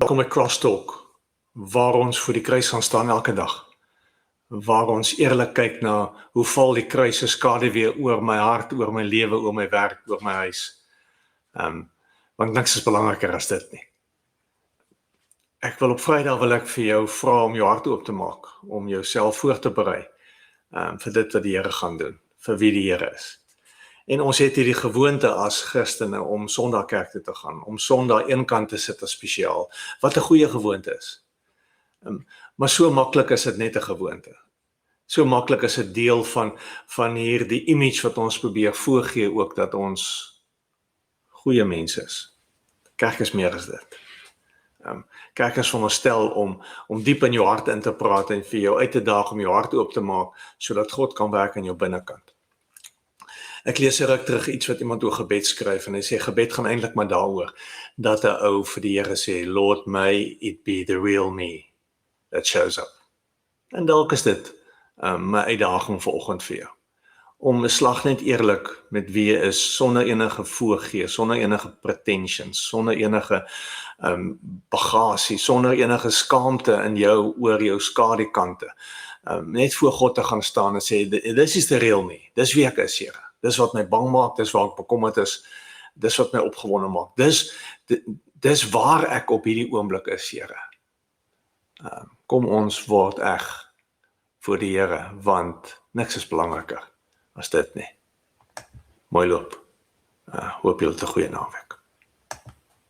Kom 'n crosstalk, waar ons voor die kruis gaan staan elke dag, waar ons eerlik kyk na hoe val die kruis se skaduwee oor my hart, oor my lewe, oor my werk, oor my huis. Want niks is belangriker as dit nie. Ek wil op Vrydag wil ek vir jou vra om jou hart oop te maak, om jouself voor te berei vir dit wat die Here gaan doen, vir wie die Here is. En ons het hierdie gewoonte as Christene om Sondag kerk toe te gaan, om Sondag een kant te sit as spesiaal, wat 'n goeie gewoonte is. Maar so maklik is dit net 'n gewoonte. So maklik is dit deel van hierdie image wat ons probeer voorgee ook, dat ons goeie mense is. Kerk is meer as dit. Kerk is veronderstel om diep in jou hart in te praat en vir jou uit te daag om jou hart oop te maak, sodat God kan werk aan jou binnekant. Ek lees 'n ruk terug iets wat iemand oor gebed skryf, en hy sê, gebed gaan eintlik maar daaroor, dat 'n ou vir die Here sê, Lord, may it be the real me that shows up. En dalk is dit my uitdaging vanoggend vir jou, om 'n slag net eerlik met wie jy is, sonder enige voorgee, sonder enige pretensions, sonder enige bagasie, sonder enige skaamte in jou oor jou skadukante, net voor God te gaan staan en sê, this is the real me, dis wie ek is, Here, dis wat my bang maak, dis waar ek bekommerd is, dis wat my opgewonde maak, dis waar ek op hierdie oomblik is, Here. Kom ons word eg voor die Here, want niks is belangriker as dit nie. Mooi loop. Hoop julle het 'n goeie naweek.